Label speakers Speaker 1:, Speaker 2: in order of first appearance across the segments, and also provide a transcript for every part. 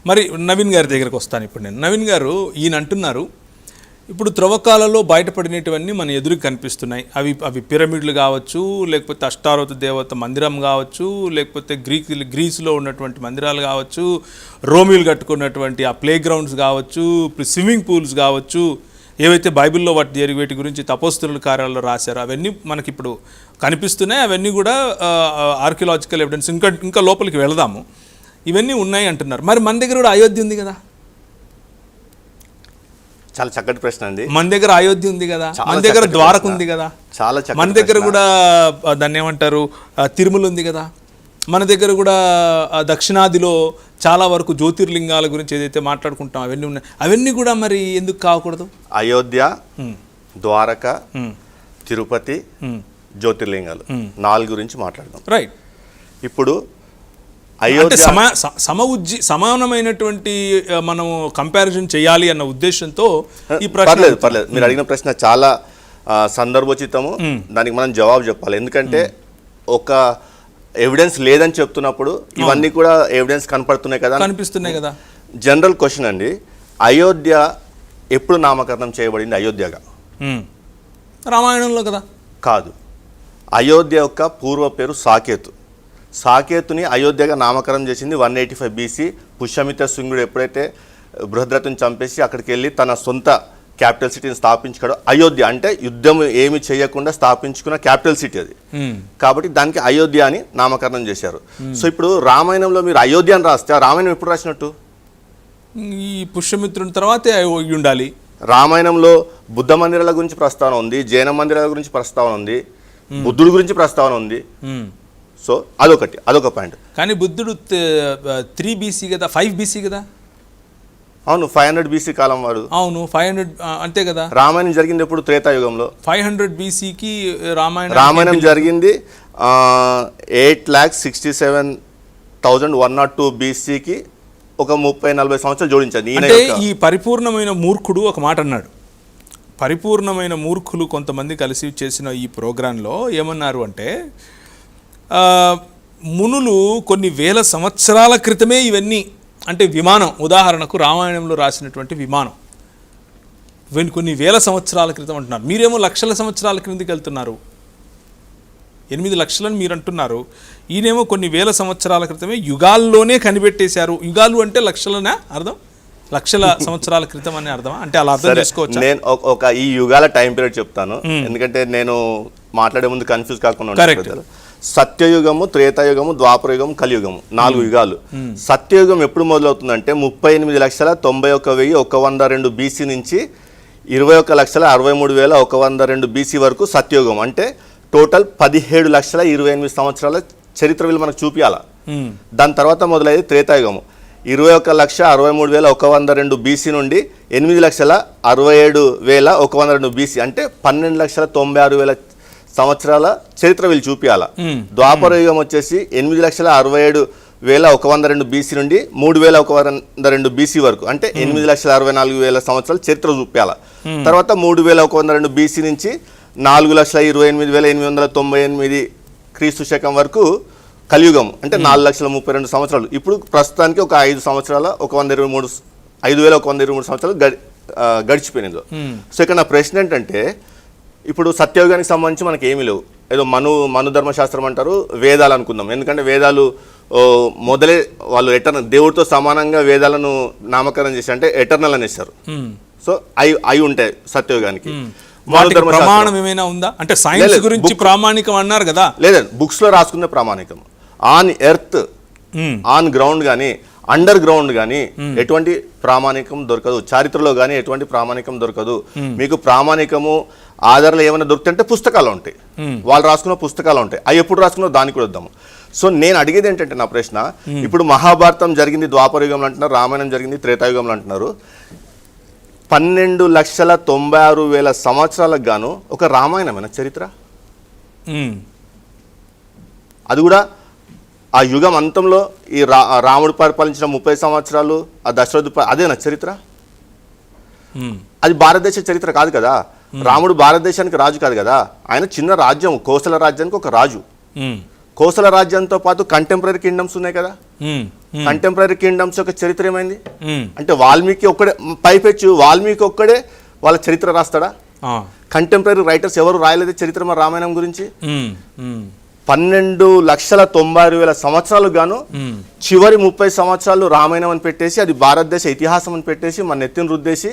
Speaker 1: మరి నవీన్ గారి దగ్గరకు వస్తాను ఇప్పుడు నేను. నవీన్ గారు ఈయన అంటున్నారు, ఇప్పుడు త్రవ్వకాలలో బయటపడినటువన్నీ మన ఎదురుకు కనిపిస్తున్నాయి. అవి పిరమిడ్లు కావచ్చు, లేకపోతే అష్టారోత దేవత మందిరం కావచ్చు, లేకపోతే గ్రీసులో ఉన్నటువంటి మందిరాలు కావచ్చు, రోమిలు కట్టుకున్నటువంటి ఆ ప్లే గ్రౌండ్స్ కావచ్చు, స్విమ్మింగ్ పూల్స్ కావచ్చు, ఏవైతే బైబిల్లో వీటి గురించి తపోస్తుల కార్యాలలో రాశారో అవన్నీ మనకి ఇప్పుడు కనిపిస్తున్నాయి. అవన్నీ కూడా ఆర్కియలాజికల్ ఎవిడెన్స్. ఇంకా లోపలికి వెళదాము. ఇవన్నీ ఉన్నాయి అంటున్నారు. మరి మన దగ్గర కూడా అయోధ్య ఉంది కదా.
Speaker 2: చాలా చక్కటి ప్రశ్న అండి.
Speaker 1: మన దగ్గర అయోధ్య ఉంది కదా, మన దగ్గర ద్వారక ఉంది కదా,
Speaker 2: చాలా
Speaker 1: మన దగ్గర కూడా దాన్ని ఏమంటారు తిరుమల ఉంది కదా, మన దగ్గర కూడా దక్షిణాదిలో చాలా వరకు జ్యోతిర్లింగాల గురించి ఏదైతే మాట్లాడుకుంటాం అవన్నీ ఉన్నాయి. అవన్నీ కూడా మరి ఎందుకు కాకూడదు?
Speaker 2: అయోధ్య, ద్వారక, తిరుపతి, జ్యోతిర్లింగాలు 4 గురించి మాట్లాడదాం.
Speaker 1: రైట్.
Speaker 2: ఇప్పుడు
Speaker 1: సమానమైనటువంటి మనం కంపారిజన్ చేయాలి అన్న ఉద్దేశంతో ఈ
Speaker 2: పర్లేదు మీరు అడిగిన ప్రశ్న చాలా సందర్భోచితము. దానికి మనం జవాబు చెప్పాలి. ఎందుకంటే ఒక ఎవిడెన్స్ లేదని చెప్తున్నప్పుడు ఇవన్నీ కూడా ఎవిడెన్స్ కనిపిస్తున్నాయి కదా. జనరల్ క్వశ్చన్ అండి, అయోధ్య ఎప్పుడు నామకరణం చేయబడింది? అయోధ్యగా
Speaker 1: రామాయణంలో కదా.
Speaker 2: కాదు, అయోధ్య యొక్క పూర్వ పేరు సాకేతు. సాకేతుని అయోధ్యగా నామకరణం చేసింది 185 BC. పుష్యమిత్ర శృంగుడు ఎప్పుడైతే బృహద్రథుని చంపేసి అక్కడికి వెళ్ళి తన సొంత క్యాపిటల్ సిటీని స్థాపించుకోవడం. అయోధ్య అంటే యుద్ధం ఏమి చేయకుండా స్థాపించుకున్న క్యాపిటల్ సిటీ అది. కాబట్టి దానికి అయోధ్య అని నామకరణం చేశారు. సో ఇప్పుడు రామాయణంలో మీరు అయోధ్య అని రాస్తే రామాయణం ఎప్పుడు రాసినట్టు?
Speaker 1: ఈ పుష్యమిత్రుని తర్వాతే ఉండాలి.
Speaker 2: రామాయణంలో బుద్ధ మందిరాల గురించి ప్రస్తావన ఉంది, జైన మందిరాల గురించి ప్రస్తావన ఉంది, బుద్ధుడి గురించి ప్రస్తావన ఉంది. సో అదొక పాయింట్.
Speaker 1: కానీ బుద్ధుడు 3 BC కదా, 5 BC కదా.
Speaker 2: అవును, 500 BC కాలం వాడు.
Speaker 1: అవును, 500 అంతే కదా.
Speaker 2: రామాయణం జరిగింది ఎప్పుడు? త్రేతాయుగంలో.
Speaker 1: 500 BCకి
Speaker 2: రామాయణం జరిగింది 8,67,102 BCకి ఒక 30-40 సంవత్సరాలు జోడించారు.
Speaker 1: అంటే ఈ పరిపూర్ణమైన మూర్ఖుడు ఒక మాట అన్నాడు. పరిపూర్ణమైన మూర్ఖులు కొంతమంది కలిసి చేసిన ఈ ప్రోగ్రాంలో ఏమన్నారు అంటే, మునులు కొన్ని వేల సంవత్సరాల క్రితమే ఇవన్నీ, అంటే విమానం ఉదాహరణకు రామాయణంలో రాసినటువంటి విమానం కొన్ని వేల సంవత్సరాల క్రితం అంటున్నారు. మీరేమో లక్షల సంవత్సరాల క్రిందికి వెళ్తున్నారు. 8 లక్షలని మీరు అంటున్నారు. ఈయనేమో కొన్ని వేల సంవత్సరాల క్రితమే యుగాల్లోనే కనిపెట్టేశారు. యుగాలు అంటే లక్షలనే అర్థం, లక్షల సంవత్సరాల క్రితం అనే అర్థమా? అంటే అలా అర్థం చేసుకోవచ్చు.
Speaker 2: నేను ఈ యుగాల టైం పీరియడ్ చెప్తాను, ఎందుకంటే నేను మాట్లాడే ముందు కన్ఫ్యూజ్ కాకుండా. సత్యయుగము, త్రేతాయుగము, ద్వాపరయుగము, కలియుగము 4 యుగాలు. సత్యయుగం ఎప్పుడు మొదలవుతుందంటే 38,90,102 BC నుంచి 21,63,102 BC వరకు సత్యయుగం. అంటే టోటల్ 17,28,000 సంవత్సరాల చరిత్ర వీళ్ళు మనకు చూపించాల. దాని తర్వాత మొదలయ్యేది త్రేతాయుగము 21,63,102 BC నుండి 8,67,102 BC, అంటే 12,96,000 సంవత్సరాల చరిత్ర వీళ్ళు చూపించాల. ద్వాపరయుగం వచ్చేసి 8,67,102 BC నుండి 3,102 BC వరకు, అంటే 8,64,000 సంవత్సరాల చరిత్ర చూపించాల. తర్వాత 3,102 BC నుంచి 4,28,898 క్రీస్తు శకం వరకు కలియుగం, అంటే 4,32,000 సంవత్సరాలు. ఇప్పుడు ప్రస్తుతానికి ఒక 5 సంవత్సరాల 5,123 సంవత్సరాలు గడిచిపోయినాయి. సో ఇక్కడ నా ప్రశ్న ఏంటంటే, ఇప్పుడు సత్యయుగానికి సంబంధించి మనకి ఏమీ లేవు. ఏదో మను ధర్మశాస్త్రం అంటారు, వేదాలు అనుకుందాం. ఎందుకంటే వేదాలు మొదలే వాళ్ళు ఎటర్నల్, దేవుడితో సమానంగా వేదాలను నామకరణం చేసి అంటే ఎటర్నల్ అనేసారు. సో అవి ఉంటాయి సత్యయుగానికి.
Speaker 1: ప్రమాణం ఏమైనా ఉందా అంటే సైన్స్ గురించి ప్రామాణికం అన్నారు కదా?
Speaker 2: లేదండి, బుక్స్ లో రాసుకునే ప్రామాణికం. ఆన్ ఎర్త్, ఆన్ గ్రౌండ్ కానీ అండర్ గ్రౌండ్ కానీ ఎటువంటి ప్రామాణికం దొరకదు. చరిత్రలో కానీ ఎటువంటి ప్రామాణికం దొరకదు. మీకు ప్రామాణికము ఆధారాలు ఏమైనా దొరుకుతాయంటే పుస్తకాలు ఉంటాయి, వాళ్ళు రాసుకున్న పుస్తకాలు ఉంటాయి. అవి ఎప్పుడు రాసుకున్నా దానికి కూడా వద్దాము. సో నేను అడిగేది ఏంటంటే, నా ప్రశ్న, ఇప్పుడు మహాభారతం జరిగింది ద్వాపరయుగంలో అంటున్నారు, రామాయణం జరిగింది త్రేతాయుగంలో అంటున్నారు. 12,96,000 సంవత్సరాలకు గాను ఒక రామాయణమైన చరిత్ర, అది కూడా ఆ యుగం అంతంలో ఈ రాముడు పరిపాలించిన 30 సంవత్సరాలు, ఆ దశరథుడు, అదేనా చరిత్ర? అది భారతదేశ చరిత్ర కాదు కదా. రాముడు భారతదేశానికి రాజు కాదు కదా, ఆయన చిన్న రాజ్యం, కోసల రాజ్యానికి ఒక రాజు. కోసల రాజ్యంతో పాటు కంటెంపరీ కింగ్డమ్స్ ఉన్నాయి కదా. కంటెంపరీ కింగ్డమ్స్ యొక్క చరిత్ర ఏమైంది?
Speaker 1: ఉమ్,
Speaker 2: అంటే వాల్మీకి ఒక్కడే పైపెచ్చు వాల్మీకి ఒక్కడే వాళ్ళ చరిత్ర రాస్తాడా?
Speaker 1: ఆ,
Speaker 2: కంటెంపరీ రైటర్స్ ఎవరు రాయలేదు చరిత్ర మన రామాయణం గురించి.
Speaker 1: ఉమ్, ఉమ్,
Speaker 2: 12,90,000 సంవత్సరాలు గాను చివరి 30 సంవత్సరాలు రామాయణం అని పెట్టేసి అది భారతదేశ ఇతిహాసం అని పెట్టేసి మన నెత్తిని రుద్దేసి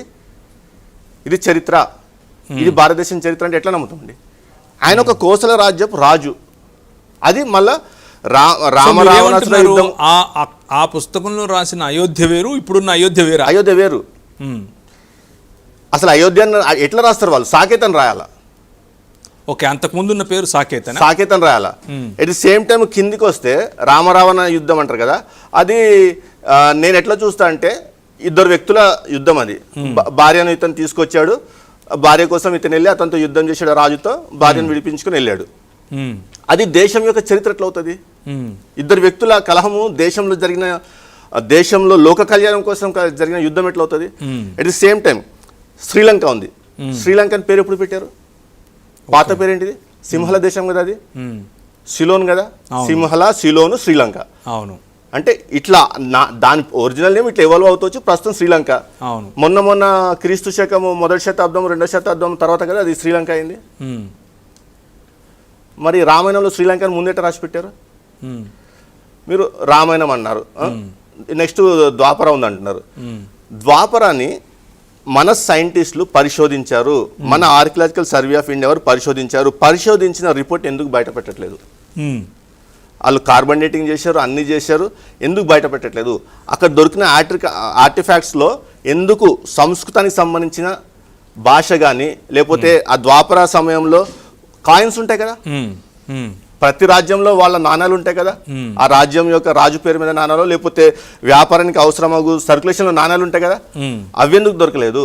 Speaker 2: ఇది చరిత్ర, ఇది భారతదేశం చరిత్ర అంటే ఎట్లా నమ్ముతామండి? ఆయన ఒక కోసల రాజ్యపు రాజు, అది మళ్ళా
Speaker 1: సో
Speaker 2: రామరావణాసుర
Speaker 1: మీరేమంటున్నారు?
Speaker 2: యుద్ధం.
Speaker 1: ఆ పుస్తకంలో రాసిన అయోధ్య వేరు, ఇప్పుడున్న అయోధ్య వేరు.
Speaker 2: అయోధ్య వేరు. అసలు అయోధ్యను ఎట్లా రాస్తారు వాళ్ళు? సాకేతని రాయాలా?
Speaker 1: ఓకే, అంతకుముందు ఉన్న పేరు సాకేతనా?
Speaker 2: సాకేతని రాయాలా? ఎట్ ది సేమ్ టైం కిందికి వస్తే రామరావణ యుద్ధం అంటారు కదా, అది నేను ఎట్లా చూస్తా అంటే ఇద్దరు వ్యక్తుల యుద్ధం అది. భార్యను ఇతను తీసుకొచ్చాడు, భార్య కోసం ఇతను వెళ్ళి అతనితో యుద్ధం చేశాడు, రాజుతో భార్యను విడిపించుకుని వెళ్ళాడు. అది దేశం యొక్క చరిత్ర ఎట్లా అవుతుంది? ఇద్దరు వ్యక్తుల కలహము దేశంలో లోక కళ్యాణం కోసం జరిగిన యుద్ధం ఎట్లా అవుతుంది? At the same time Sri Lanka ఉంది. శ్రీలంకన్ పేరు ఎప్పుడు పెట్టారు? పాత పేరేంటిది? సింహల దేశం కదా, అది సిలోన్ కదా, సింహల సిలోను శ్రీలంక.
Speaker 1: అవును.
Speaker 2: అంటే ఇట్లా దాని ఒరిజినల్ నేమ్ ఇట్లా ఎవాల్వ్ అవుతూ ప్రస్తుతం శ్రీలంక.
Speaker 1: అవును.
Speaker 2: మొన్న క్రీస్తు శకము 1వ శతాబ్దం 2వ శతాబ్దం తర్వాత కదా అది శ్రీలంక అయింది. మరి రామాయణంలో శ్రీలంకను ముందేట రాసి పెట్టారు. మీరు రామాయణం అన్నారు, నెక్స్ట్ ద్వాపర ఉంది అంటున్నారు. ద్వాపరాన్ని మన సైంటిస్టులు పరిశోధించారు, మన ఆర్కియలాజికల్ సర్వే ఆఫ్ ఇండియా వారు పరిశోధించిన రిపోర్ట్ ఎందుకు బయట పెట్టట్లేదు? వాళ్ళు కార్బన్ డేటింగ్ చేశారు, అన్ని చేశారు, ఎందుకు బయట పెట్టట్లేదు? అక్కడ దొరికిన ఆర్టిఫాక్ట్స్లో ఎందుకు సంస్కృతానికి సంబంధించిన భాష కానీ లేకపోతే ఆ ద్వాపర సమయంలో కాయిన్స్ ఉంటాయి కదా, ప్రతి రాజ్యంలో వాళ్ళ నాణాలు ఉంటాయి కదా, ఆ రాజ్యం యొక్క రాజు పేరు మీద నాణాలు లేకపోతే వ్యాపారానికి అవసరమగు సర్క్యులేషన్లో నాణాలు ఉంటాయి కదా, అవి ఎందుకు దొరకలేదు?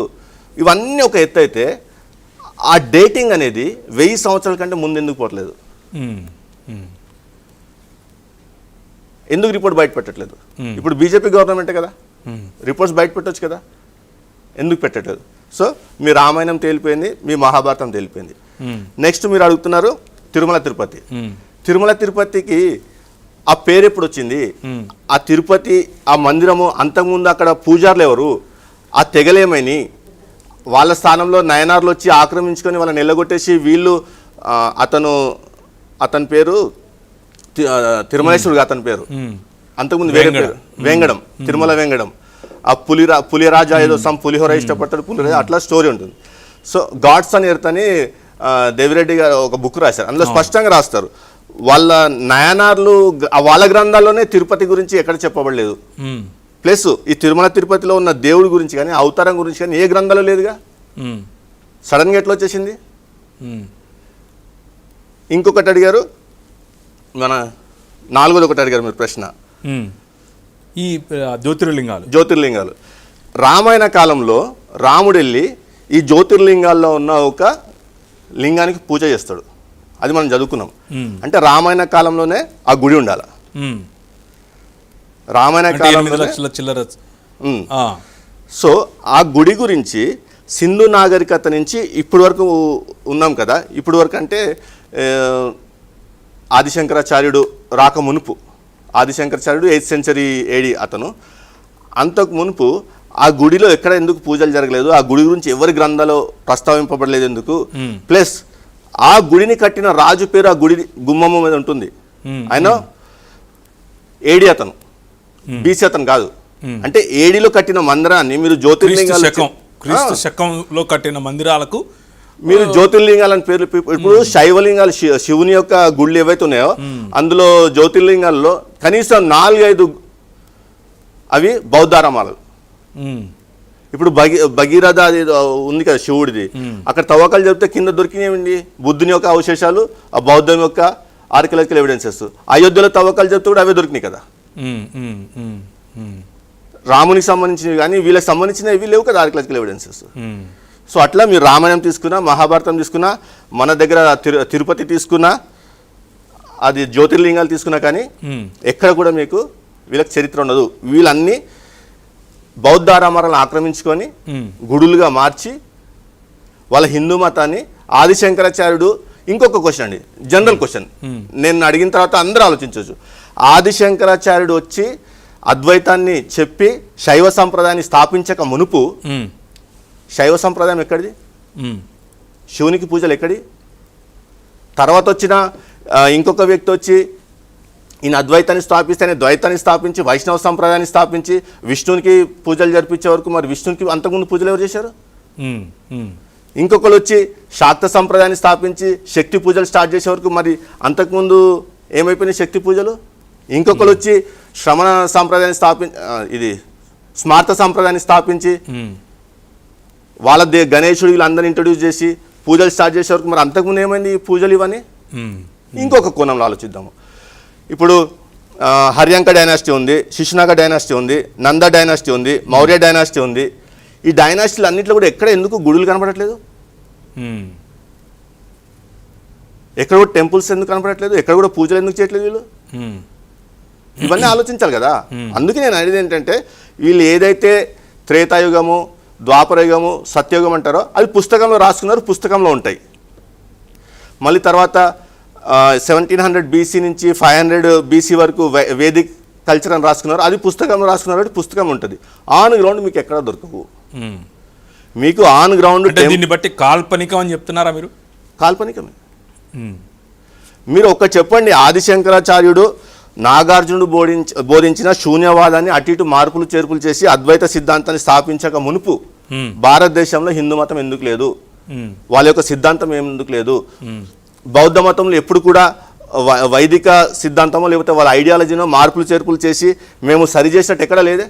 Speaker 2: ఇవన్నీ ఒక ఎత్తు అయితే ఆ డేటింగ్ అనేది 1000 సంవత్సరాల కంటే ముందు ఎందుకు పోవట్లేదు? ఎందుకు రిపోర్ట్ బయట పెట్టట్లేదు? ఇప్పుడు బీజేపీ గవర్నమెంటే కదా, రిపోర్ట్స్ బయట పెట్టవచ్చు కదా, ఎందుకు పెట్టట్లేదు? సో మీ రామాయణం తేలిపోయింది, మీ మహాభారతం తేలిపోయింది. నెక్స్ట్ మీరు అడుగుతున్నారు తిరుమల తిరుపతి. తిరుమల తిరుపతికి ఆ పేరు ఎప్పుడు వచ్చింది? ఆ తిరుపతి ఆ మందిరము అంతకుముందు అక్కడ పూజారులు ఎవరు? ఆ తెగలేమని వాళ్ళ స్థానంలో నయనార్లు వచ్చి ఆక్రమించుకొని వాళ్ళని నిలగొట్టేసి వీళ్ళు అతని పేరు తిరుమలేశ్వరుడు, అతని పేరు అంతకుముందు వేరే పేరు వెంగడం, తిరుమల వెంగడం. ఆ పులిరాజా ఏదో పులిహోర ఇష్టపడతాడు, పులిరాజా అట్లా స్టోరీ ఉంటుంది. సో గాడ్స్ అని ఎర్త్ అని దేవిరెడ్డి గారు ఒక బుక్ రాశారు, అందులో స్పష్టంగా రాస్తారు వాళ్ళ నయనార్లు వాళ్ళ గ్రంథాల్లోనే తిరుపతి గురించి ఎక్కడ చెప్పబడలేదు. ప్లస్ ఈ తిరుమల తిరుపతిలో ఉన్న దేవుడి గురించి కానీ అవతారం గురించి కానీ ఏ గ్రంథాలు లేదుగా, సడన్గా ఎట్లా వచ్చేసింది? ఇంకొకటి అడిగారు, మన 4వది ఒకటి అడిగారు మీరు ప్రశ్న,
Speaker 1: ఈ జ్యోతిర్లింగాలు. రామాయణ కాలంలో రాముడు వెళ్ళి ఈ జ్యోతిర్లింగాల్లో ఉన్న ఒక లింగానికి పూజ చేస్తాడు, అది మనం చదువుకున్నాం. అంటే రామాయణ కాలంలోనే ఆ గుడి ఉండాలి. రామాయణ కాలంలో సో ఆ గుడి గురించి సింధు నాగరికత నుంచి ఇప్పటి వరకు ఉన్నాం కదా, ఇప్పటి వరకు అంటే ఆదిశంకరాచార్యుడు రాక మునుపు, ఆదిశంకరాచార్యుడు 8th century AD అతను. అంతకు మునుపు ఆ గుడిలో ఎక్కడ ఎందుకు పూజలు జరగలేదు? ఆ గుడి గురించి ఎవరి గ్రంథాలు ప్రస్తావింపబడలేదు ఎందుకు? ప్లస్ ఆ గుడిని కట్టిన రాజు పేరు ఆ గుడి గుమ్మమ్మ మీద ఉంటుంది. ఆయన ఏడి అతను, బీసీ అతను కాదు. అంటే ఏడిలో కట్టిన మందిరాన్ని మీరు శకంలో కట్టిన మందిరాలకు
Speaker 2: మీరు జ్యోతిర్లింగాలని పేర్లు. ఇప్పుడు శైవలింగాలు శివుని యొక్క గుళ్ళు ఏవైతే ఉన్నాయో అందులో జ్యోతిర్లింగాల్లో కనీసం 4-5 అవి బౌద్ధారామాలు. ఇప్పుడు భగీరథ ఉంది కదా శివుడిది, అక్కడ తవ్వకాలు చెప్తే కింద దొరికినవి బుద్ధుని యొక్క అవశేషాలు, ఆ బౌద్ధం యొక్క ఆర్కియలాజికల్ ఎవిడెన్సెస్. అయోధ్యలో తవ్వకాలు చెప్తే కూడా అవే దొరికినాయి కదా. రామునికి సంబంధించినవి కానీ వీళ్ళకి సంబంధించినవి లేవు కదా ఆర్కియలాజికల్ ఎవిడెన్సెస్. సో అట్లా మీరు రామాయణం తీసుకున్నా, మహాభారతం తీసుకున్నా, మన దగ్గర తిరుపతి తీసుకున్నా, అది జ్యోతిర్లింగాలు తీసుకున్నా కానీ ఎక్కడ కూడా మీకు వీళ్ళకి చరిత్ర ఉండదు. వీళ్ళన్నీ బౌద్ధారామాలను ఆక్రమించుకొని గుడులుగా మార్చి వాళ్ళ హిందూ మతాన్ని ఆదిశంకరాచార్యుడు. ఇంకొక క్వశ్చన్ అండి, జనరల్ క్వశ్చన్, నేను అడిగిన తర్వాత అందరూ ఆలోచించవచ్చు. ఆదిశంకరాచార్యుడు వచ్చి అద్వైతాన్ని చెప్పి శైవ సంప్రదాయాన్ని స్థాపించక మునుపు
Speaker 1: ఉమ్,
Speaker 2: శైవ సంప్రదాయం ఎక్కడిది?
Speaker 1: ఉమ్,
Speaker 2: శివునికి పూజలు ఎక్కడి? తర్వాత వచ్చిన ఇంకొక వ్యక్తి వచ్చి ఈయన అద్వైతాన్ని స్థాపిస్తే ఆయన ద్వైతాన్ని స్థాపించి వైష్ణవ సంప్రదాయాన్ని స్థాపించి విష్ణునికి పూజలు జరిపించే వరకు మరి విష్ణునికి అంతకుముందు పూజలు ఎవరు చేశారు?
Speaker 1: ఉమ్, ఉమ్,
Speaker 2: ఇంకొకరు వచ్చి శాక్త సంప్రదాయాన్ని స్థాపించి శక్తి పూజలు స్టార్ట్ చేసే వరకు మరి అంతకుముందు ఏమైపోయినాయి శక్తి పూజలు? ఇంకొకరు వచ్చి శ్రమణ సంప్రదాయాన్ని ఇది స్మార్త సంప్రదాయాన్ని స్థాపించి
Speaker 1: ఉమ్,
Speaker 2: వాళ్ళ గణేశుడు వీళ్ళందరినీ ఇంట్రడ్యూస్ చేసి పూజలు స్టార్ట్ చేసే వరకు మరి అంతకుముందు ఏమైంది ఈ పూజలు ఇవన్నీ?
Speaker 1: ఉమ్,
Speaker 2: ఇంకొక కోణంలో ఆలోచిద్దాము. ఇప్పుడు హర్యాంక డైనాసిటీ ఉంది, శిశునాగ డైనాసిటీ ఉంది, నంద డైనాసిటీ ఉంది, మౌర్య డైనాసిటీ ఉంది. ఈ డైనాసిటీలు అన్నింటిలో కూడా ఎక్కడ ఎందుకు గుడులు కనపడట్లేదు?
Speaker 1: ఉమ్,
Speaker 2: ఎక్కడ కూడా టెంపుల్స్ ఎందుకు కనపడట్లేదు? ఎక్కడ కూడా పూజలు ఎందుకు చేయట్లేదు వీళ్ళు?
Speaker 1: ఉమ్,
Speaker 2: ఇవన్నీ ఆలోచించాలి కదా. అందుకే నేను అనేది ఏంటంటే వీళ్ళు ఏదైతే త్రేతాయుగము, ద్వాపరయుగము, సత్యయుగం అంటారో అది పుస్తకంలో రాసుకున్నారు, పుస్తకంలో ఉంటాయి. మళ్ళీ తర్వాత 1700 BC నుంచి 500 BC వరకు వేదిక్ కల్చర్ అని రాసుకున్నారు, అది పుస్తకంలో రాసుకున్నారు, పుస్తకం ఉంటుంది. ఆన్ గ్రౌండ్ మీకు ఎక్కడ దొరకవు.
Speaker 1: ఉమ్.
Speaker 2: మీకు ఆన్ గ్రౌండ్
Speaker 1: అంటే దీన్ని బట్టి కాల్పనికం అని చెప్తున్నారా మీరు?
Speaker 2: కాల్పనికమే.
Speaker 1: ఉమ్,
Speaker 2: మీరు ఒక్క చెప్పండి, ఆదిశంకరాచార్యుడు నాగార్జునుడు బోధించిన శూన్యవాదాన్ని అటు ఇటు మార్పులు చేర్పులు చేసి అద్వైత సిద్ధాంతాన్ని స్థాపించక మునుపు
Speaker 1: ఉమ్,
Speaker 2: భారతదేశంలో హిందూ మతం ఎందుకు లేదు?
Speaker 1: ఉమ్,
Speaker 2: వాళ్ళ యొక్క సిద్ధాంతం ఎందుకు లేదు?
Speaker 1: ఉమ్,
Speaker 2: బౌద్ధ మతంలో ఎప్పుడు కూడా వైదిక సిద్ధాంతమో లేకపోతే వాళ్ళ ఐడియాలజీనో మార్పులు చేర్పులు చేసి మేము సరి చేసినట్టు ఎక్కడ లేదే.